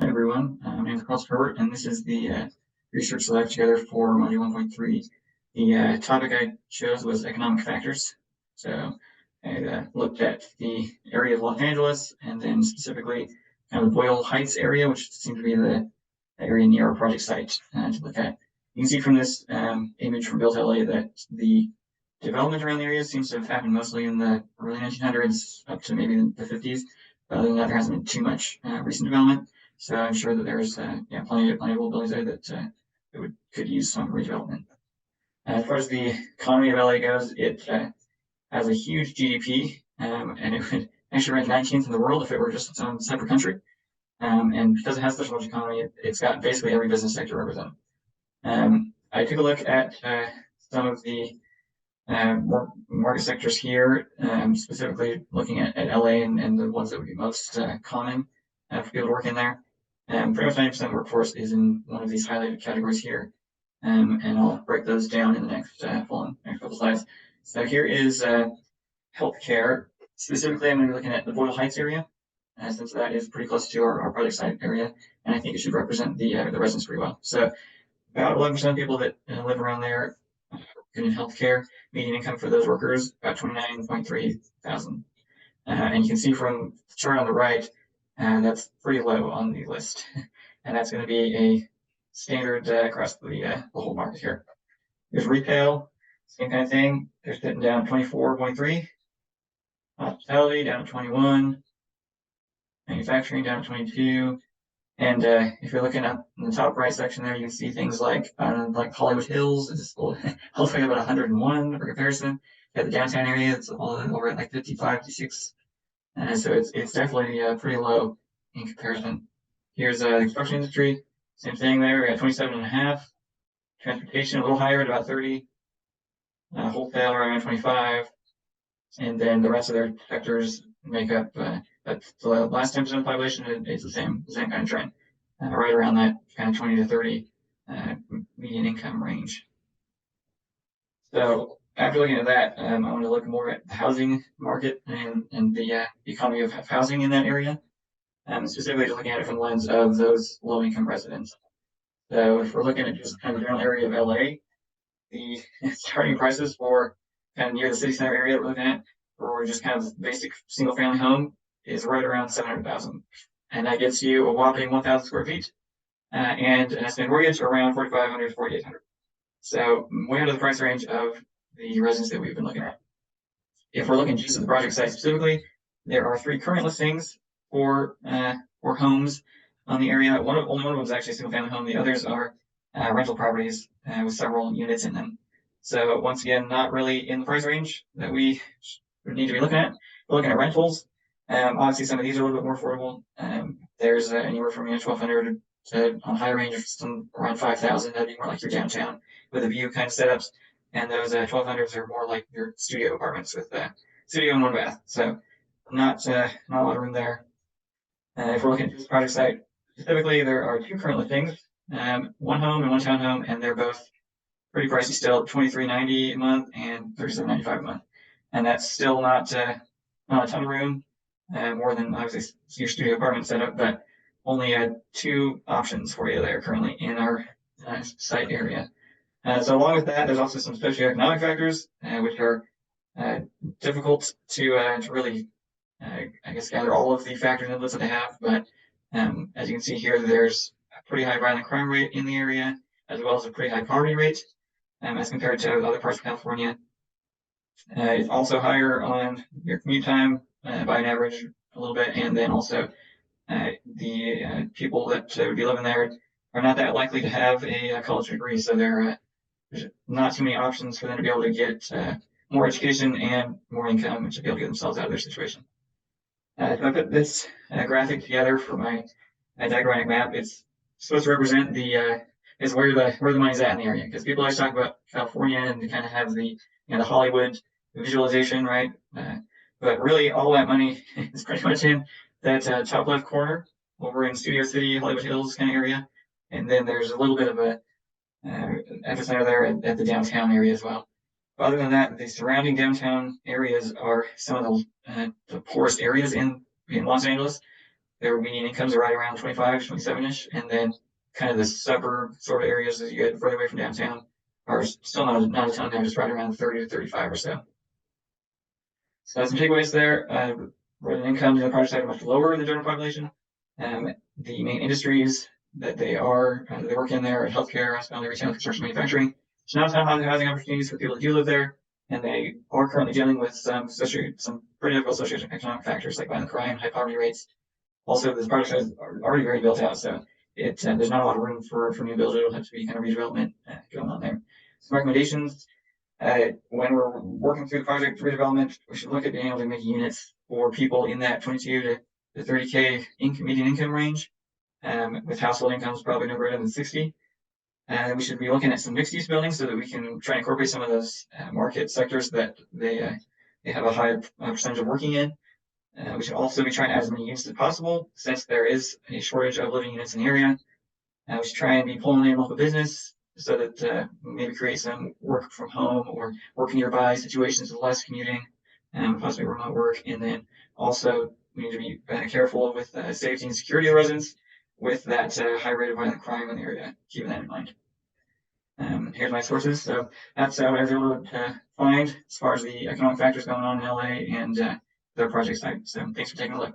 Hi everyone, my name is Herbert, and this is the research that I put together for Module 1.3. The topic I chose was economic factors. So I looked at the area of Los Angeles, and then specifically kind of the Boyle Heights area, which seemed to be the area near our project site to look at. You can see from this image from Built LA that the development around the area seems to have happened mostly in the early 1900s up to maybe the 50s. But other than that, there hasn't been too much recent development. So I'm sure that there's plenty of old buildings there that could use some redevelopment. As far as the economy of LA goes, it has a huge GDP, and it would actually rank 19th in the world if it were just its own separate country. And because it has such a large economy, it's got basically every business sector represented. I took a look at some of the market sectors here, specifically looking at LA and the ones that would be most common for people to work in there. Pretty much 90% of the workforce is in one of these highlighted categories here. And I'll break those down in the next couple slides. So here is healthcare. Specifically, I'm going to be looking at the Boyle Heights area, since that is pretty close to our project site area, and I think it should represent the residents pretty well. So about 11% of people that live around there in healthcare. Median income for those workers about 29.3 thousand. And you can see from the chart on the right, that's pretty low on the list. And that's going to be a standard across the whole market here. There's retail, same kind of thing. They're sitting down 24.3. Hospitality down to 21. Manufacturing down to 22. And if you're looking up in the top right section there, you can see things like Hollywood Hills. It's all the way about 101 for comparison. You have the downtown area, it's all over at like 55, 56. So it's definitely pretty low in comparison. Here's the construction industry, same thing there. We got 27.5. Transportation a little higher at about 30. Wholesale around 25. And then the rest of their sectors make up that's the last 10% of the population. It's the same kind of trend, right around that kind of 20 to 30 median income range. So after looking at that, I want to look more at the housing market and the economy of housing in that area, specifically just looking at it from the lens of those low-income residents. So if we're looking at just kind of the general area of LA, the starting prices for kind of near the city center area that we're looking at, or just kind of basic single family home, is right around 700,000. And that gets you a whopping 1,000 square feet and an estimated mortgage around 4,500 to 4,800. So way under the price range of the residents that we've been looking at. If we're looking just at the project site specifically, there are 3 current listings for homes on the area. Only one of them is actually a single family home. The others are rental properties with several units in them. So once again, not really in the price range that we need to be looking at. We're looking at rentals. Obviously, some of these are a little bit more affordable. There's anywhere from 1,200 to on high range of some around 5,000. That'd be more like your downtown with a view kind of setups. And those 1,200s are more like your studio apartments with studio and 1 bath. So not a lot of room there. If we're looking at this project site, specifically, there are 2 current listings, 1 home and 1 townhome, and they're both pretty pricey still, $23.90 a month and $37.95 a month. And that's still not a ton of room, more than obviously your studio apartment setup, but only 2 options for you there currently in our site area. So along with that, there's also some socioeconomic factors, which are difficult to really, I guess, gather all of the factors in the list that they have. But as you can see here, there's a pretty high violent crime rate in the area, as well as a pretty high poverty rate as compared to other parts of California. It's also higher on your commute time by an average a little bit, and then also the people that would be living there are not that likely to have a college degree, so there's not too many options for them to be able to get more education and more income to be able to get themselves out of their situation. If I put this graphic together for my diagrammatic map, it's supposed to represent is where the money's at in the area, because people always talk about California and they kind of have the the Hollywood visualization, right? But really, all that money is pretty much in that top left corner over in Studio City, Hollywood Hills kind of area, and then there's a little bit of a epicenter there at the downtown area as well. But other than that, the surrounding downtown areas are some of the poorest areas in Los Angeles. their median incomes are right around 25, 27-ish, and then kind of the suburb sort of areas as you get further away from downtown are still not a ton there, just right around 30 to 35 or so. So that's some takeaways there. Resident incomes in the project side are much lower in the general population. The main industries that they work in there are healthcare, hospitality, retail, construction, manufacturing. There's not a ton of housing opportunities for people that do live there, and they are currently dealing with some pretty difficult socioeconomic factors like violent crime, high poverty rates. Also, this project is already very built out, so there's not a lot of room for new builds. It'll have to be kind of redevelopment going on there. Some recommendations. When we're working through the project redevelopment, we should look at being able to make units for people in that 22 to 30K median income range, with household incomes probably no greater than 60. We should be looking at some mixed use buildings so that we can try and incorporate some of those market sectors that they have a high percentage of working in. We should also be trying to add as many units as possible since there is a shortage of living units in the area. We should try and be pulling in local business so that maybe create some work from home or work nearby situations with less commuting, possibly remote work. And then also we need to be careful with safety and security of residents with that high rate of violent crime in the area, keeping that in mind. Here's my sources. So that's what I was able to find as far as the economic factors going on in LA and their project site. So thanks for taking a look.